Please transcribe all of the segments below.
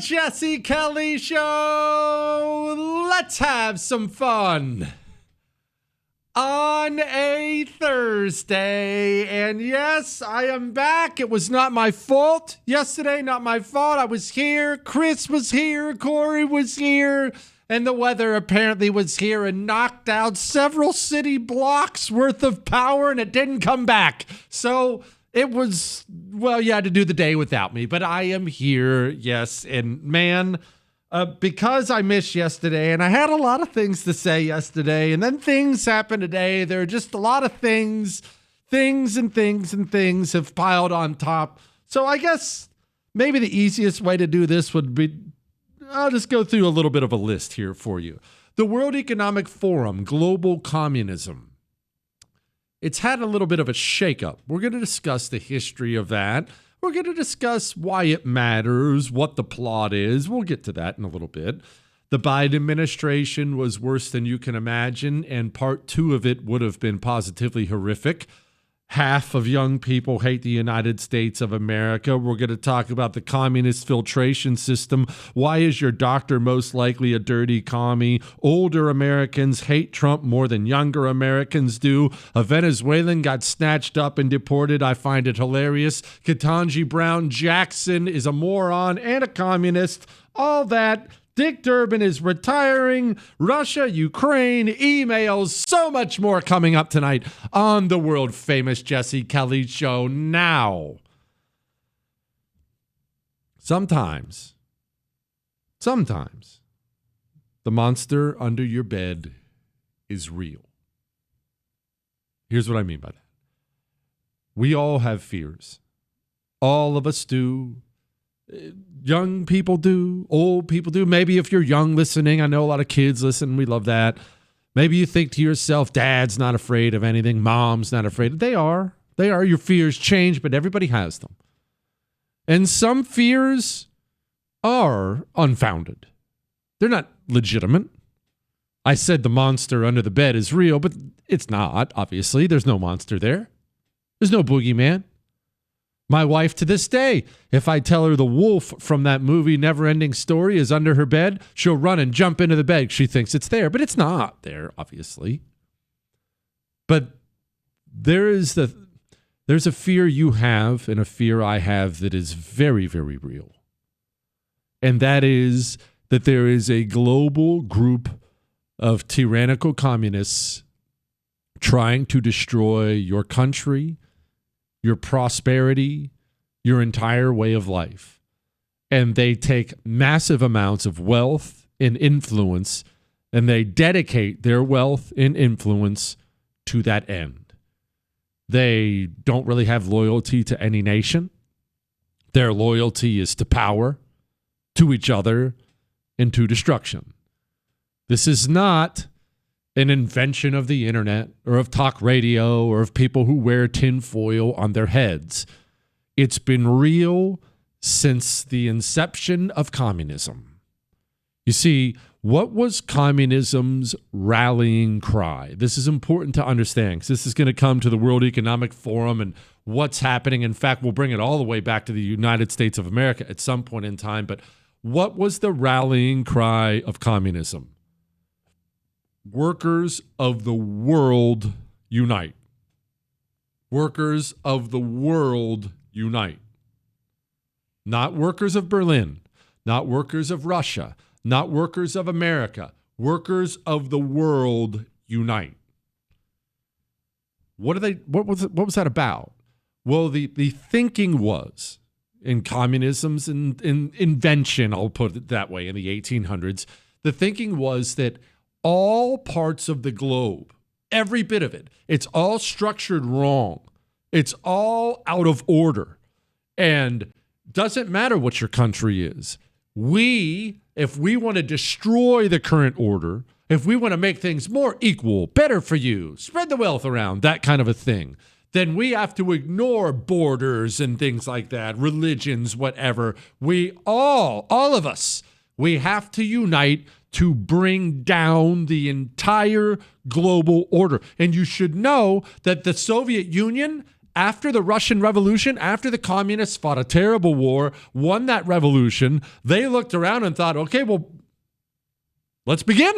Jesse Kelly Show. Let's have some fun on a Thursday. And yes, I am back. It was not my fault yesterday, not my fault. I was here. Chris was here. Corey was here. And the weather apparently was here and knocked out several city blocks worth of power, and it didn't come back. So it was, well, you had to do the day without me, but I am here, yes. And man, because I missed yesterday, and I had a lot of things to say yesterday, and then things happened today. There are just a lot of things have piled on top. So I guess maybe the easiest way to do this would be, I'll just go through a little bit of a list here for you. The World Economic Forum, global communism. It's had a little bit of a shakeup. We're going to discuss the history of that. We're going to discuss why it matters, what the plot is. We'll get to that in a little bit. The Biden administration was worse than you can imagine, and part 2 of it would have been positively horrific. Half of young people hate the United States of America. We're going to talk about the communist filtration system. Why is your doctor most likely a dirty commie? Older Americans hate Trump more than younger Americans do. A Venezuelan got snatched up and deported. I find it hilarious. Ketanji Brown Jackson is a moron and a communist. All that. Dick Durbin is retiring. Russia, Ukraine, emails, so much more coming up tonight on the world famous Jesse Kelly Show. Now, sometimes, the monster under your bed is real. Here's what I mean by that. We all have fears. All of us do. Young people do, old people do. Maybe if you're young listening, I know a lot of kids listen. We love that. Maybe you think to yourself, Dad's not afraid of anything. Mom's not afraid. They are. Your fears change, but everybody has them. And some fears are unfounded. They're not legitimate. I said the monster under the bed is real, but it's not, obviously. There's no monster there. There's no boogeyman. My wife, to this day, if I tell her the wolf from that movie Neverending Story is under her bed, she'll run and jump into the bed. She thinks it's there, but it's not there, obviously. But there's a fear you have and a fear I have that is very, very real. And that is that there is a global group of tyrannical communists trying to destroy your country, your prosperity, your entire way of life. And they take massive amounts of wealth and influence, and they dedicate their wealth and influence to that end. They don't really have loyalty to any nation. Their loyalty is to power, to each other, and to destruction. This is not an invention of the internet or of talk radio or of people who wear tinfoil on their heads. It's been real since the inception of communism. You see, what was communism's rallying cry? This is important to understand because this is going to come to the World Economic Forum and what's happening. In fact, we'll bring it all the way back to the United States of America at some point in time. But what was the rallying cry of communism? Workers of the world unite. Workers of the world unite. Not workers of Berlin, not workers of Russia, not workers of America. Workers of the world unite. What was that about? Well, the thinking was, in communism's invention, I'll put it that way, in the 1800s, the thinking was that all parts of the globe, every bit of it, it's all structured wrong. It's all out of order. And doesn't matter what your country is. If we want to destroy the current order, if we want to make things more equal, better for you, spread the wealth around, that kind of a thing, then we have to ignore borders and things like that, religions, whatever. All of us, we have to unite to bring down the entire global order. And you should know that the Soviet Union after the Russian Revolution, after the communists fought a terrible war, won that revolution, they looked around and thought, okay, well, let's begin.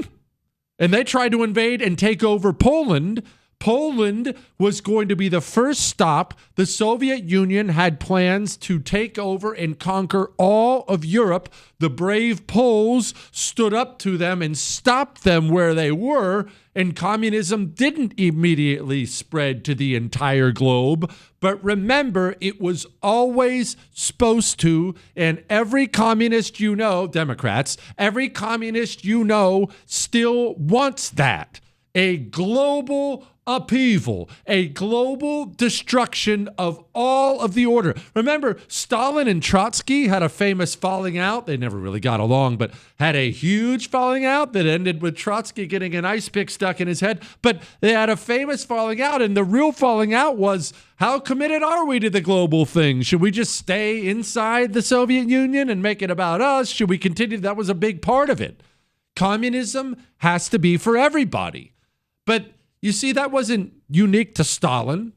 And they tried to invade and take over Poland. Poland was going to be the first stop. The Soviet Union had plans to take over and conquer all of Europe. The brave Poles stood up to them and stopped them where they were, and communism didn't immediately spread to the entire globe. But remember, it was always supposed to, and every communist you know, Democrats, every communist you know still wants that. A global upheaval, a global destruction of all of the order. Remember, Stalin and Trotsky had a famous falling out. They never really got along, but had a huge falling out that ended with Trotsky getting an ice pick stuck in his head. But they had a famous falling out, and the real falling out was, how committed are we to the global thing? Should we just stay inside the Soviet Union and make it about us? Should we continue? That was a big part of it. Communism has to be for everybody. But you see, that wasn't unique to Stalin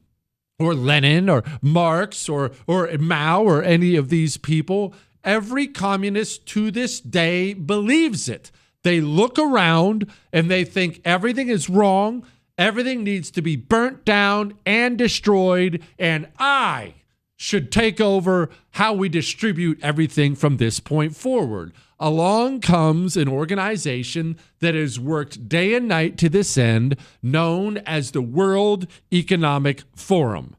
or Lenin or Marx or Mao or any of these people. Every communist to this day believes it. They look around and they think everything is wrong, everything needs to be burnt down and destroyed, and I should take over how we distribute everything from this point forward. Along comes an organization that has worked day and night to this end, known as the World Economic Forum.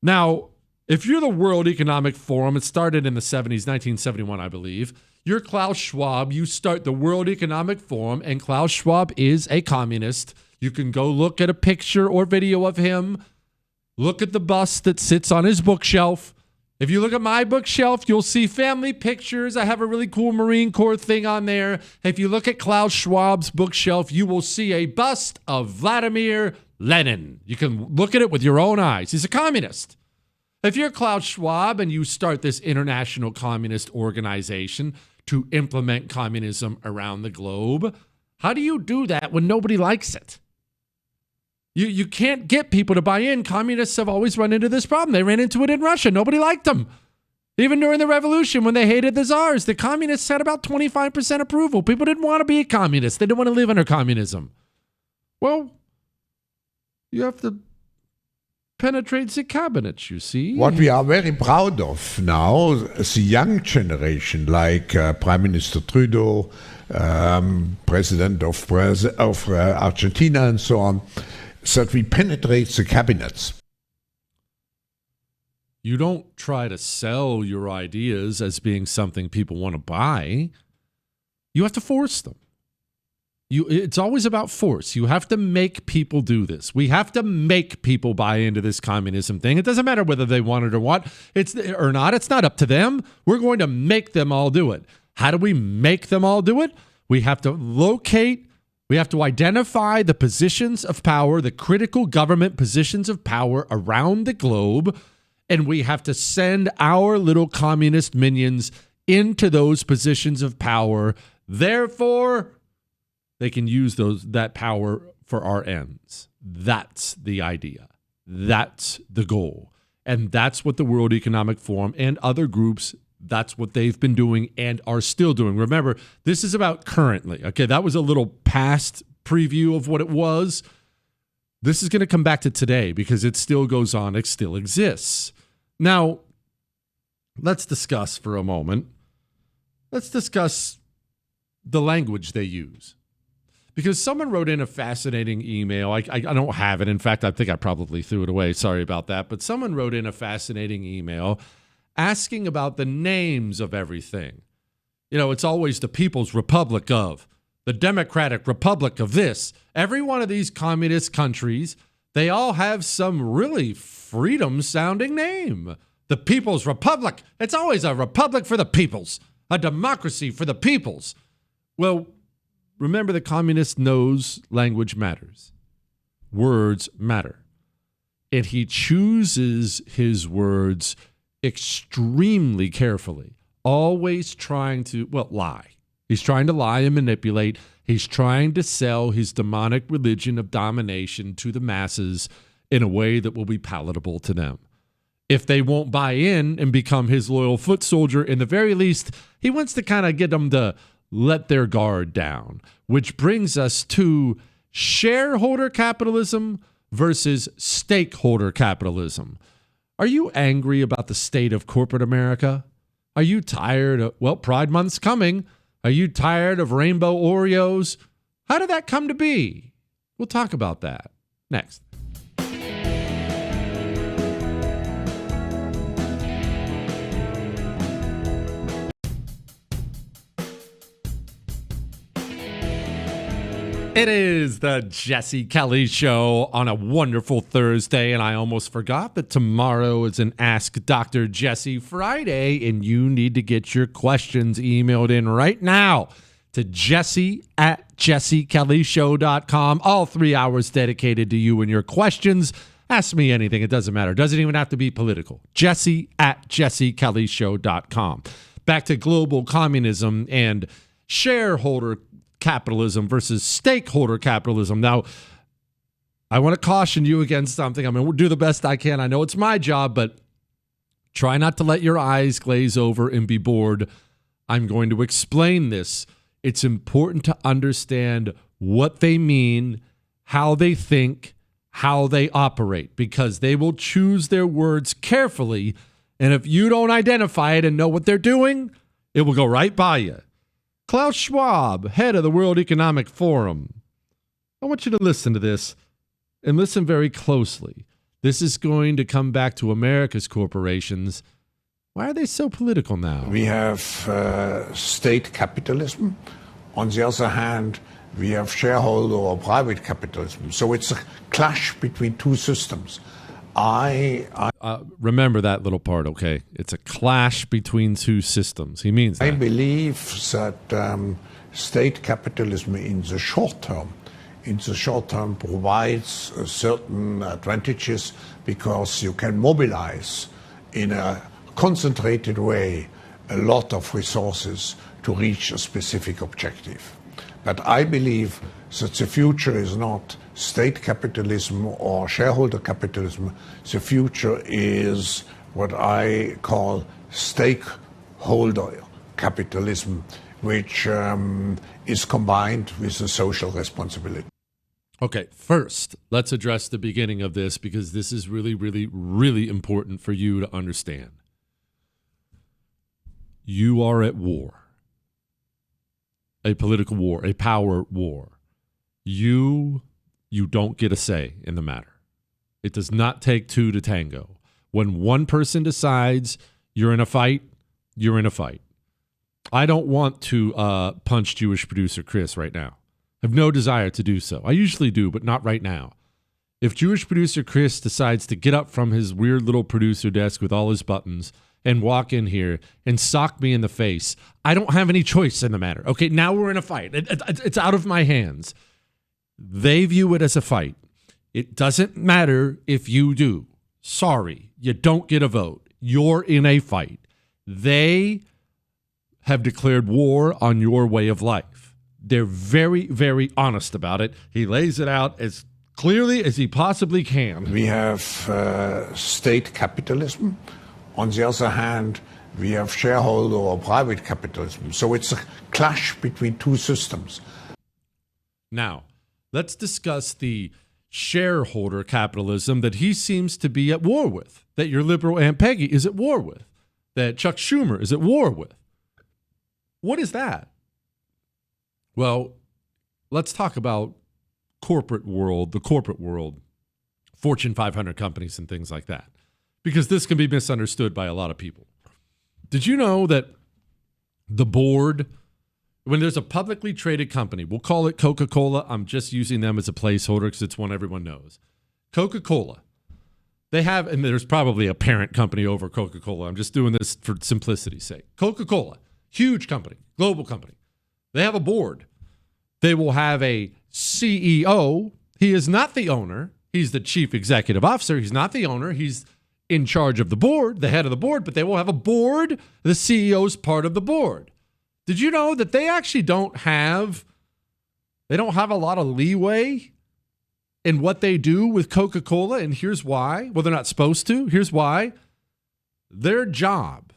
Now, if you're the World Economic Forum, it started in the 70s, 1971, I believe. You're Klaus Schwab. You start the World Economic Forum, and Klaus Schwab is a communist. You can go look at a picture or video of him. Look at the bust that sits on his bookshelf. If you look at my bookshelf, you'll see family pictures. I have a really cool Marine Corps thing on there. If you look at Klaus Schwab's bookshelf, you will see a bust of Vladimir Lenin. You can look at it with your own eyes. He's a communist. If you're Klaus Schwab and you start this international communist organization to implement communism around the globe, how do you do that when nobody likes it? You can't get people to buy in. Communists have always run into this problem. They ran into it in Russia. Nobody liked them. Even during the revolution, when they hated the czars, the communists had about 25% approval. People didn't want to be a communist. They didn't want to live under communism. Well, you have to penetrate the cabinets, you see. What we are very proud of now, the young generation, like Prime Minister Trudeau, President of Argentina, and so on, that we penetrate the cabinets. You don't try to sell your ideas as being something people want to buy. You have to force them. It's always about force. You have to make people do this. We have to make people buy into this communism thing. It doesn't matter whether they want it or not. It's not up to them. We're going to make them all do it. How do we make them all do it? We have to we have to identify the positions of power, the critical government positions of power around the globe, and we have to send our little communist minions into those positions of power. Therefore, they can use that power for our ends. That's the idea. That's the goal. And that's what the World Economic Forum and other groups, that's what they've been doing and are still doing. Remember, this is about currently. Okay, that was a little past preview of what it was. This is going to come back to today because it still goes on. It still exists. Now, let's discuss for a moment. Let's discuss the language they use. Because someone wrote in a fascinating email. I don't have it. In fact, I think I probably threw it away. Sorry about that. But someone wrote in a fascinating email asking about the names of everything. You know, it's always the People's Republic of, the Democratic Republic of this. Every one of these communist countries, they all have some really freedom-sounding name. The People's Republic. It's always a republic for the peoples, a democracy for the peoples. Well, remember, the communist knows language matters. Words matter. And he chooses his words extremely carefully, always trying to, lie. He's trying to lie and manipulate. He's trying to sell his demonic religion of domination to the masses. in a way that will be palatable to them. If they won't buy in and become his loyal foot soldier, in the very least, he wants to kind of get them to let their guard down, which brings us to shareholder capitalism versus stakeholder capitalism. Are you angry about the state of corporate America? Are you tired of, well, Pride Month's coming. Are you tired of rainbow Oreos? How did that come to be? We'll talk about that next. It is the Jesse Kelly Show on a wonderful Thursday, and I almost forgot that tomorrow is an Ask Dr. Jesse Friday, and you need to get your questions emailed in right now to jesse@jessekellyshow.com. All 3 hours dedicated to you and your questions. Ask me anything. It doesn't matter. It doesn't even have to be political. jesse@jessekellyshow.com. Back to global communism and shareholder capitalism versus stakeholder capitalism. Now, I want to caution you against something. I'm going to do the best I can. I know it's my job, but try not to let your eyes glaze over and be bored. I'm going to explain this. It's important to understand what they mean, how they think, how they operate, because they will choose their words carefully. And if you don't identify it and know what they're doing, it will go right by you. Klaus Schwab, head of the World Economic Forum. I want you to listen to this and listen very closely. This is going to come back to America's corporations. Why are they so political now? We have state capitalism. On the other hand, we have shareholder or private capitalism. So it's a clash between two systems. Remember that little part, okay? It's a clash between two systems. He means that. I believe that state capitalism in the short term provides certain advantages because you can mobilize in a concentrated way a lot of resources to reach a specific objective. But I believe that the future is not state capitalism or shareholder capitalism. The future is what I call stakeholder capitalism, which is combined with a social responsibility. Okay, first, let's address the beginning of this because this is really, really, really important for you to understand. You are at war. A political war, a power war. You don't get a say in the matter. It does not take two to tango. When one person decides you're in a fight, you're in a fight. I don't want to punch Jewish producer Chris right now. I have no desire to do so. I usually do, but not right now. If Jewish producer Chris decides to get up from his weird little producer desk with all his buttons and walk in here and sock me in the face, I don't have any choice in the matter. Okay, now we're in a fight. It's out of my hands. They view it as a fight. It doesn't matter if you do. Sorry, you don't get a vote. You're in a fight. They have declared war on your way of life. They're very, very honest about it. He lays it out as clearly as he possibly can. We have state capitalism. On the other hand, we have shareholder or private capitalism. So it's a clash between two systems. Now, let's discuss the shareholder capitalism that he seems to be at war with, that your liberal Aunt Peggy is at war with, that Chuck Schumer is at war with. What is that? Well, let's talk about the corporate world, Fortune 500 companies and things like that, because this can be misunderstood by a lot of people. Did you know that the board, when there's a publicly traded company, we'll call it Coca-Cola. I'm just using them as a placeholder because it's one everyone knows. Coca-Cola. They have, and there's probably a parent company over Coca-Cola. I'm just doing this for simplicity's sake. Coca-Cola, huge company, global company. They have a board. They will have a CEO. He is not the owner. He's the chief executive officer. He's not the owner. He's in charge of the board, the head of the board, but they will have a board. The CEO is part of the board. Did you know that they actually don't have a lot of leeway in what they do with Coca-Cola, and here's why. Well, they're not supposed to. Here's why. Their job,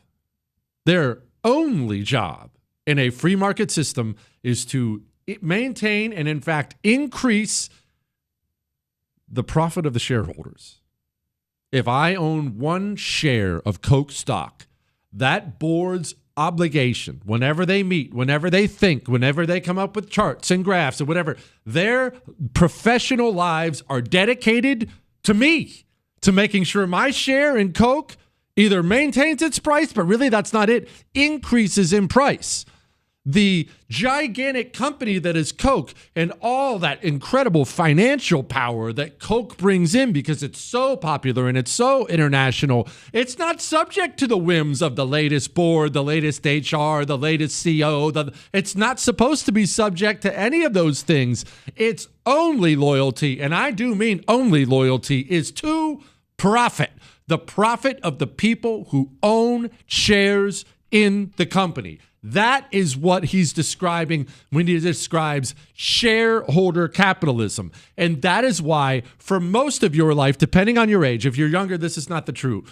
their only job in a free market system is to maintain and, in fact, increase the profit of the shareholders. If I own one share of Coke stock, that board's obligation, whenever they meet, whenever they think, whenever they come up with charts and graphs or whatever, their professional lives are dedicated to me, to making sure my share in Coke either maintains its price, but really that's not it, increases in price. The gigantic company that is Coke and all that incredible financial power that Coke brings in because it's so popular and it's so international, it's not subject to the whims of the latest board, the latest HR, the latest CO. It's not supposed to be subject to any of those things. Its only loyalty, and I do mean only loyalty, is to profit. The profit of the people who own shares in the company. That is what he's describing when he describes shareholder capitalism. And that is why for most of your life, depending on your age, if you're younger, this is not true.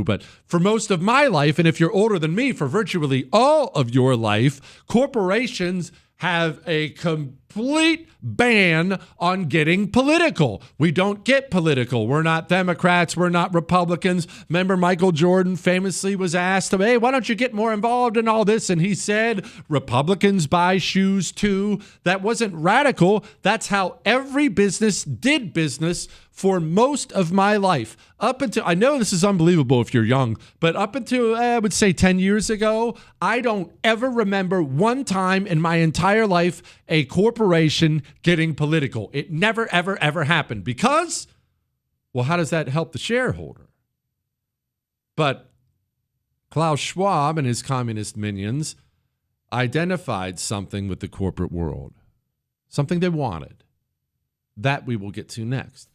But for most of my life, and if you're older than me, for virtually all of your life, corporations have a complete ban on getting political. We don't get political. We're not Democrats. We're not Republicans. Remember, Michael Jordan famously was asked, hey, why don't you get more involved in all this? And he said, Republicans buy shoes too. That wasn't radical. That's how every business did business for most of my life. Up until, I know this is unbelievable if you're young, but up until, I would say 10 years ago, I don't ever remember one time in my entire life a corporation getting political. It never, ever, ever happened because, well, how does that help the shareholder? But Klaus Schwab and his communist minions identified something with the corporate world, something they wanted. That we will get to next.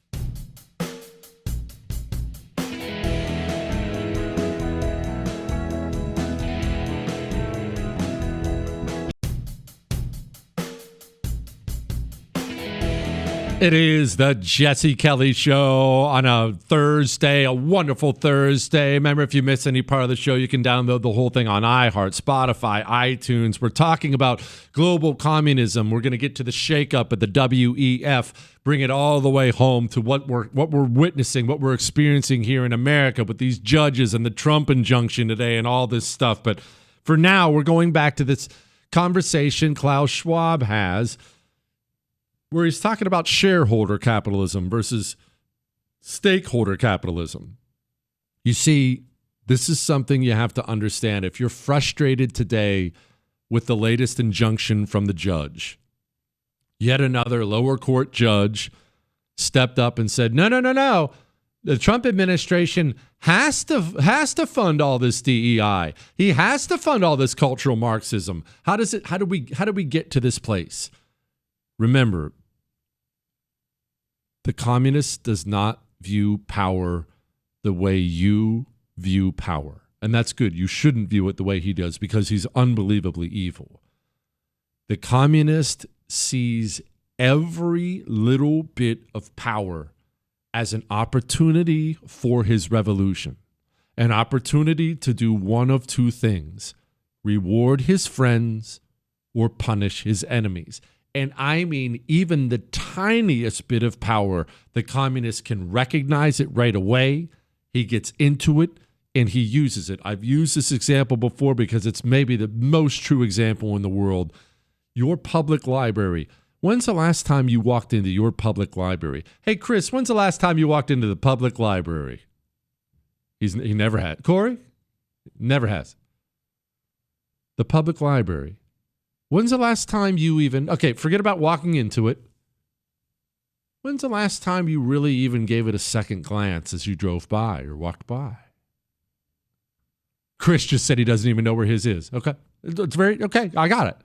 It is the Jesse Kelly Show on a Thursday, a wonderful Thursday. Remember, if you miss any part of the show, you can download the whole thing on iHeart, Spotify, iTunes. We're talking about global communism. We're going to get to the shakeup at the WEF, bring it all the way home to what we're witnessing, what we're experiencing here in America with these judges and the Trump injunction today and all this stuff. But for now, we're going back to this conversation Klaus Schwab has, where he's talking about shareholder capitalism versus stakeholder capitalism. You see, this is something you have to understand. If you're frustrated today with the latest injunction from the judge, yet another lower court judge stepped up and said, no. The Trump administration has to fund all this DEI. He has to fund all this cultural Marxism. How do we get to this place? Remember, the communist does not view power the way you view power. And that's good. You shouldn't view it the way he does because he's unbelievably evil. The communist sees every little bit of power as an opportunity for his revolution, an opportunity to do one of two things: reward his friends or punish his enemies. And I mean, even the tiniest bit of power, the communist can recognize it right away. He gets into it and he uses it. I've used this example before because it's maybe the most true example in the world. Your public library. When's the last time you walked into your public library? Hey, Chris, when's the last time you walked into the public library? He never had. Corey? Never has. The public library. When's the last time you even, okay, forget about walking into it. When's the last time you really even gave it a second glance as you drove by or walked by? Chris just said he doesn't even know where his is. Okay. It's okay, I got it.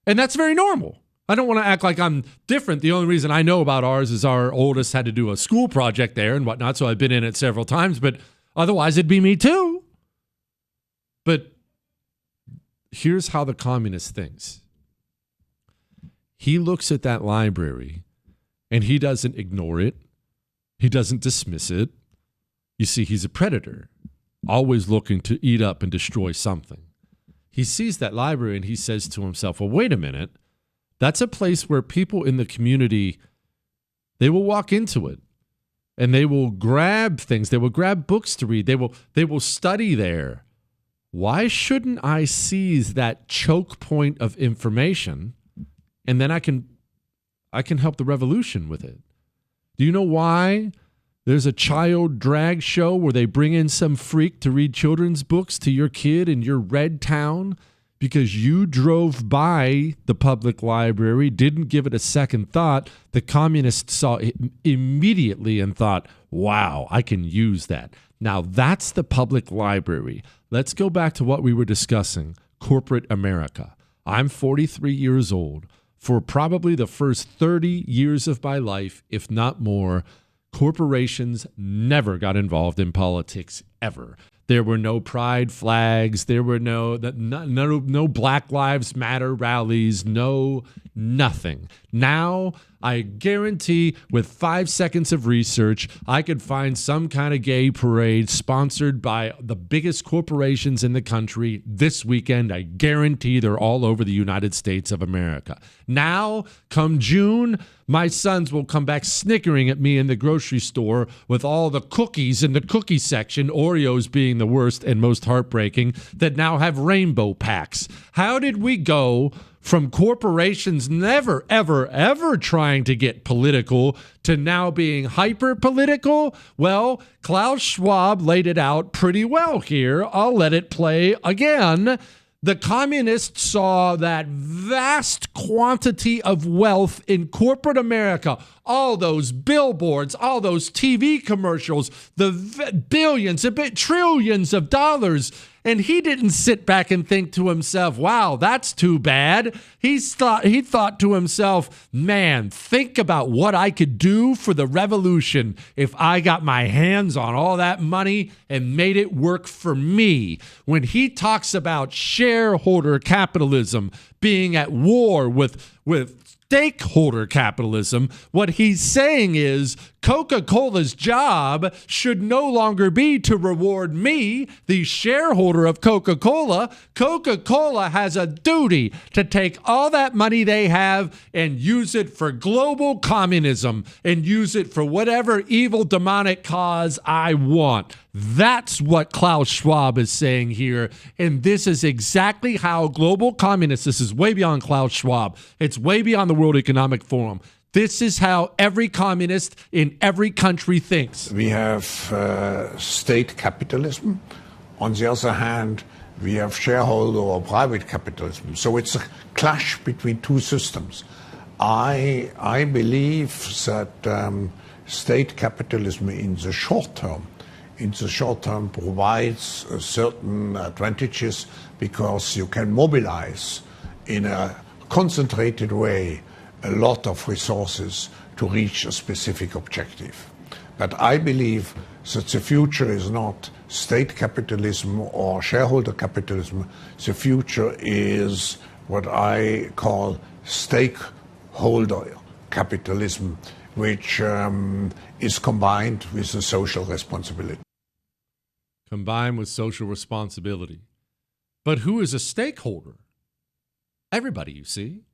And that's very normal. I don't want to act like I'm different. The only reason I know about ours is our oldest had to do a school project there and whatnot, so I've been in it several times, but otherwise it'd be me too. But here's how the communist thinks. He looks at that library And he doesn't ignore it. He doesn't dismiss it. You see, he's a predator, always looking to eat up and destroy something. He sees that library and he says to himself, well, wait a minute. That's a place where people in the community, they will walk into it and they will grab things. They will grab books to read. They will study there. Why shouldn't I seize that choke point of information and then I can help the revolution with it? Do you know why there's a child drag show where they bring in some freak to read children's books to your kid in your red town? Because you drove by the public library, didn't give it a second thought. The communists saw it immediately and thought, wow, I can use that. Now that's the public library. Let's go back to what we were discussing, corporate America. I'm 43 years old. For probably the first 30 years of my life, if not more, corporations never got involved in politics ever. There were no pride flags. There were no Black Lives Matter rallies. No nothing. Now, I guarantee with 5 seconds of research, I could find some kind of gay parade sponsored by the biggest corporations in the country this weekend. I guarantee they're all over the United States of America. Now, come June, my sons will come back snickering at me in the grocery store with all the cookies in the cookie section, Oreos being the worst and most heartbreaking, that now have rainbow packs. How did we go from corporations never, ever, ever trying to get political to now being hyper-political? Well, Klaus Schwab laid it out pretty well here. I'll let it play again. The communists saw that vast quantity of wealth in corporate America, all those billboards, all those TV commercials, the billions, trillions of dollars. And he didn't sit back and think to himself, wow, that's too bad. He thought to himself, man, think about what I could do for the revolution if I got my hands on all that money and made it work for me. When he talks about shareholder capitalism being at war with stakeholder capitalism, what he's saying is Coca-Cola's job should no longer be to reward me, the shareholder of Coca-Cola. Coca-Cola has a duty to take all that money they have and use it for global communism and use it for whatever evil demonic cause I want. That's what Klaus Schwab is saying here. And this is exactly how global communists, this is way beyond Klaus Schwab. It's way beyond the World Economic Forum. This is how every communist in every country thinks. We have state capitalism. On the other hand, we have shareholder or private capitalism. So it's a clash between two systems. I believe that state capitalism in the short term provides certain advantages because you can mobilize in a concentrated way a lot of resources to reach a specific objective. But I believe that the future is not state capitalism or shareholder capitalism. The future is what I call stakeholder capitalism, which is combined with the social responsibility. Combined with social responsibility. But who is a stakeholder? Everybody, you see.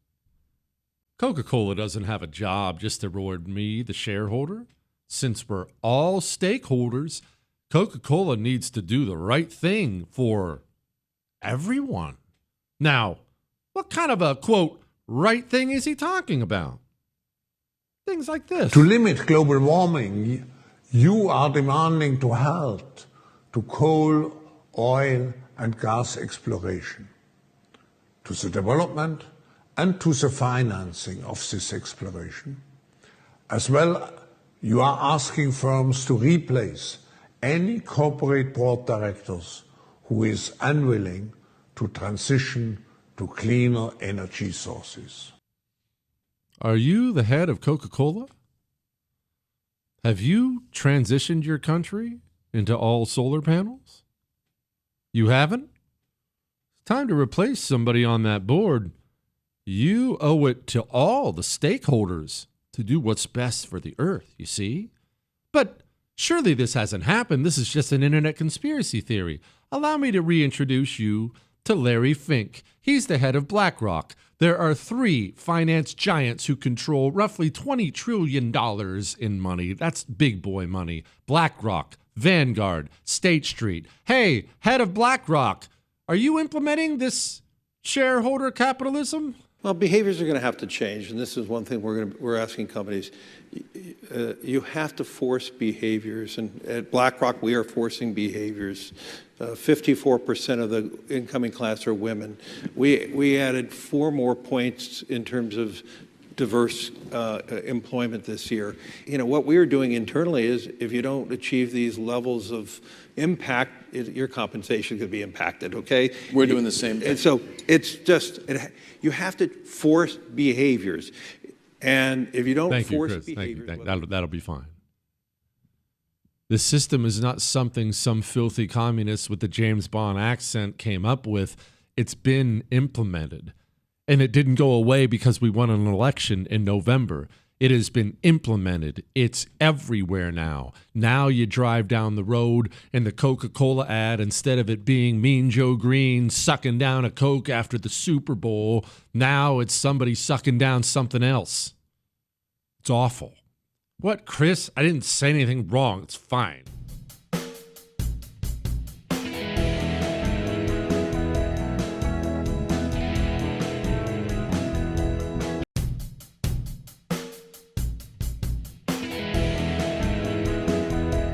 Coca-Cola doesn't have a job just to reward me, the shareholder. Since we're all stakeholders, Coca-Cola needs to do the right thing for everyone. Now, what kind of a, quote, right thing is he talking about? Things like this. To limit global warming, you are demanding to halt to coal, oil, and gas exploration, to the development and to the financing of this exploration. As well, you are asking firms to replace any corporate board directors who is unwilling to transition to cleaner energy sources. Are you the head of Coca-Cola? Have you transitioned your country into all solar panels? You haven't? It's time to replace somebody on that board. You owe it to all the stakeholders to do what's best for the earth, you see? But surely this hasn't happened. This is just an internet conspiracy theory. Allow me to reintroduce you to Larry Fink. He's the head of BlackRock. There are 3 finance giants who control roughly $20 trillion in money. That's big boy money. BlackRock, Vanguard, State Street. Hey, head of BlackRock, are you implementing this shareholder capitalism? Well, behaviors are going to have to change, and this is one thing we're asking companies. You have to force behaviors, and at BlackRock we are forcing behaviors. 54% of the incoming class are women. We added 4 more points in terms of diverse employment this year. You know, what we are doing internally is if you don't achieve these levels of impact, your compensation could be impacted, okay? We're doing the same thing. And so it's just, you have to force behaviors. And if you don't force behaviors... Thank you. That'll be fine. The system is not something some filthy communists with the James Bond accent came up with. It's been implemented. And it didn't go away because we won an election in November. It has been implemented. It's everywhere now. Now you drive down the road and the Coca-Cola ad, instead of it being Mean Joe Green sucking down a Coke after the Super Bowl, now it's somebody sucking down something else. It's awful. What, Chris? I didn't say anything wrong. It's fine.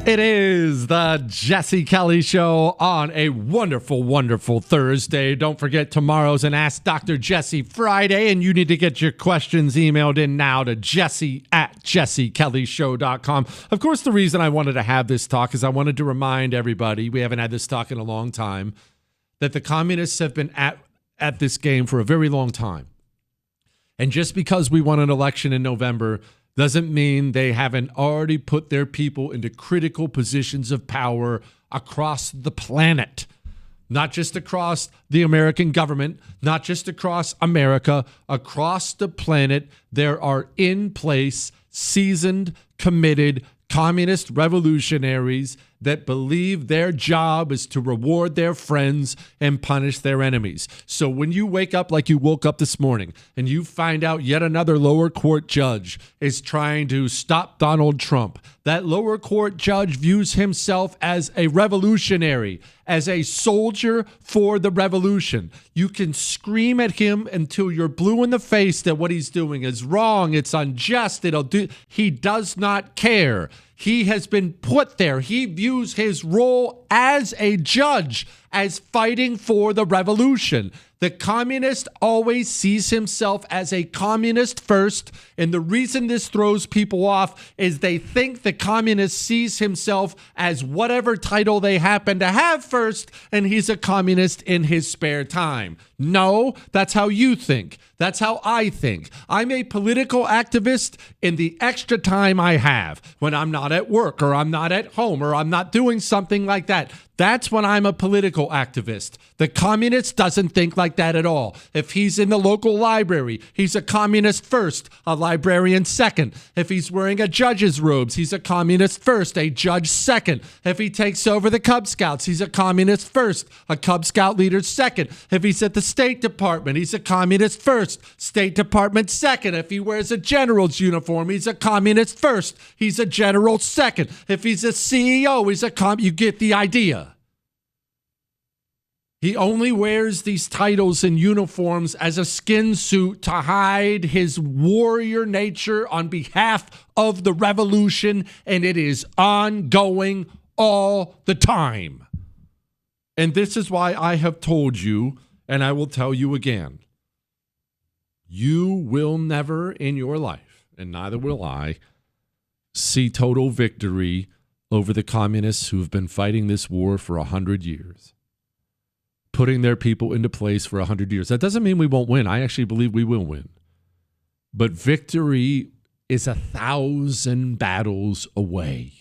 It is the Jesse Kelly Show on a wonderful, wonderful Thursday. Don't forget, tomorrow's an Ask Dr. Jesse Friday, and you need to get your questions emailed in now to jesse@jessekellyshow.com. Of course, the reason I wanted to have this talk is I wanted to remind everybody, we haven't had this talk in a long time, that the communists have been at this game for a very long time. And just because we won an election in November doesn't mean they haven't already put their people into critical positions of power across the planet. Not just across the American government, not just across America, across the planet, there are in place, seasoned, committed communist revolutionaries that believe their job is to reward their friends and punish their enemies. So when you wake up like you woke up this morning and you find out yet another lower court judge is trying to stop Donald Trump, that lower court judge views himself as a revolutionary, as a soldier for the revolution. You can scream at him until you're blue in the face that what he's doing is wrong, it's unjust, he does not care. He has been put there. He views his role as a judge as fighting for the revolution. The communist always sees himself as a communist first, and the reason this throws people off is they think the communist sees himself as whatever title they happen to have first, and he's a communist in his spare time. No, that's how you think. That's how I think. I'm a political activist in the extra time I have when I'm not at work or I'm not at home or I'm not doing something like that. That's when I'm a political activist. The communist doesn't think like that at all. If he's in the local library, he's a communist first, a librarian second. If he's wearing a judge's robes, he's a communist first, a judge second. If he takes over the Cub Scouts, he's a communist first, a Cub Scout leader second. If he's at the State Department, he's a communist first, State Department second. If he wears a general's uniform, he's a communist first, he's a general second. If he's a CEO, he's a you get the idea. He only wears these titles and uniforms as a skin suit to hide his warrior nature on behalf of the revolution, and it is ongoing all the time. And this is why I have told you, and I will tell you again, you will never in your life, and neither will I, see total victory over the communists who have been fighting this war for 100 years. Putting their people into place for 100 years. That doesn't mean we won't win. I actually believe we will win. But victory is 1,000 battles away.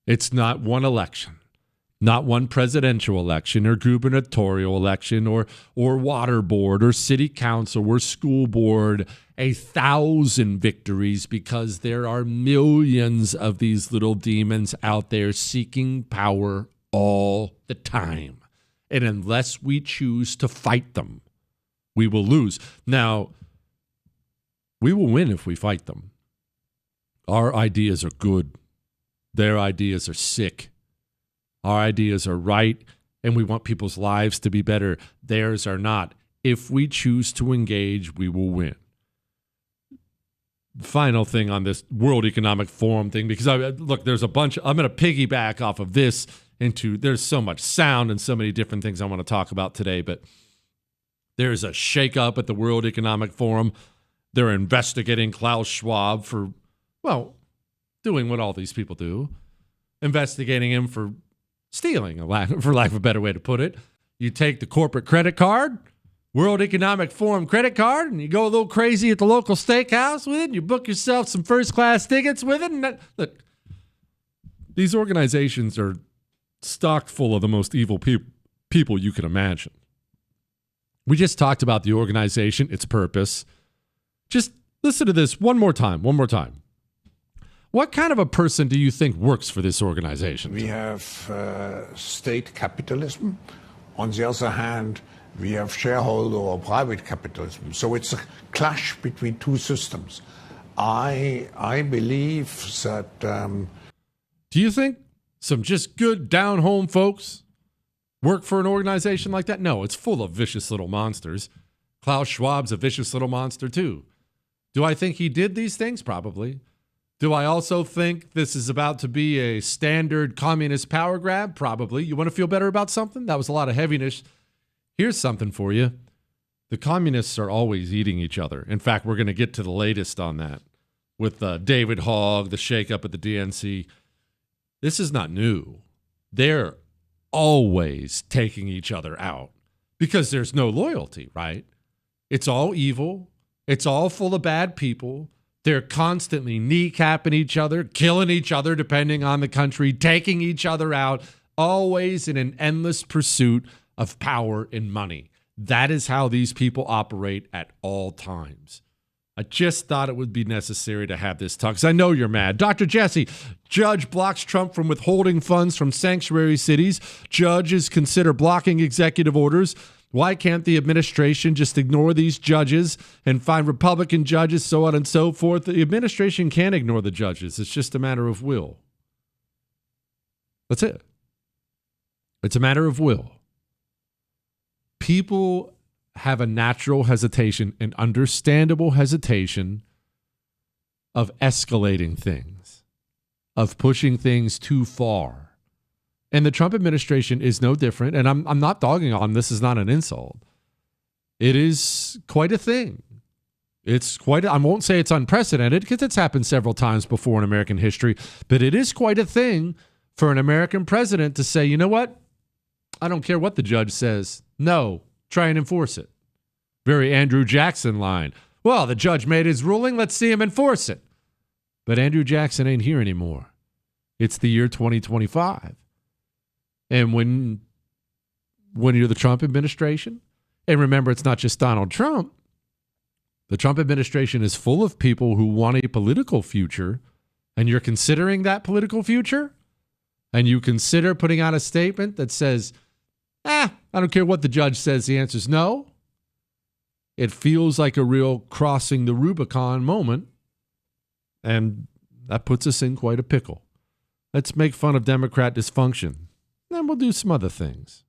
It's not one election. Not one presidential election or gubernatorial election or water board or city council or school board, 1,000 victories, because there are millions of these little demons out there seeking power all the time. And unless we choose to fight them, we will lose. Now, we will win if we fight them. Our ideas are good. Their ideas are sick. Our ideas are right, and we want people's lives to be better. Theirs are not. If we choose to engage, we will win. Final thing on this World Economic Forum thing, because look, there's a bunch. I'm going to piggyback off of this into, there's so much sound and so many different things I want to talk about today, but there's a shakeup at the World Economic Forum. They're investigating Klaus Schwab for, well, doing what all these people do, investigating him for stealing, for lack of a better way to put it. You take the corporate credit card, World Economic Forum credit card, and you go a little crazy at the local steakhouse with it, and you book yourself some first-class tickets with it. And look, these organizations are stocked full of the most evil people you can imagine. We just talked about the organization, its purpose. Just listen to this one more time. What kind of a person do you think works for this organization? We have state capitalism. On the other hand, we have shareholder or private capitalism. So it's a clash between two systems. I believe that... Do you think some just good down-home folks work for an organization like that? No, it's full of vicious little monsters. Klaus Schwab's a vicious little monster too. Do I think he did these things? Probably. Do I also think this is about to be a standard communist power grab? Probably. You want to feel better about something? That was a lot of heaviness. Here's something for you. The communists are always eating each other. In fact, we're going to get to the latest on that with David Hogg, the shakeup at the DNC. This is not new. They're always taking each other out because there's no loyalty, right? It's all evil. It's all full of bad people. They're constantly kneecapping each other, killing each other, depending on the country, taking each other out, always in an endless pursuit of power and money. That is how these people operate at all times. I just thought it would be necessary to have this talk, because I know you're mad. Dr. Jesse, judge blocks Trump from withholding funds from sanctuary cities. Judges consider blocking executive orders. Why can't the administration just ignore these judges and find Republican judges, so on and so forth? The administration can't ignore the judges. It's just a matter of will. That's it. It's a matter of will. People have a natural hesitation, an understandable hesitation of escalating things, of pushing things too far. And the Trump administration is no different. And I'm not dogging on this. Is not an insult. It is quite a thing. It's quite, I won't say it's unprecedented because it's happened several times before in American history, but it is quite a thing for an American president to say, you know what? I don't care what the judge says. No, try and enforce it. Very Andrew Jackson line. Well, the judge made his ruling. Let's see him enforce it. But Andrew Jackson ain't here anymore. It's the year 2025. And when you're the Trump administration, and remember, it's not just Donald Trump. The Trump administration is full of people who want a political future, and you're considering that political future, and you consider putting out a statement that says, I don't care what the judge says, the answer is no. It feels like a real crossing the Rubicon moment, and that puts us in quite a pickle. Let's make fun of Democrat dysfunction. Then we'll do some other things.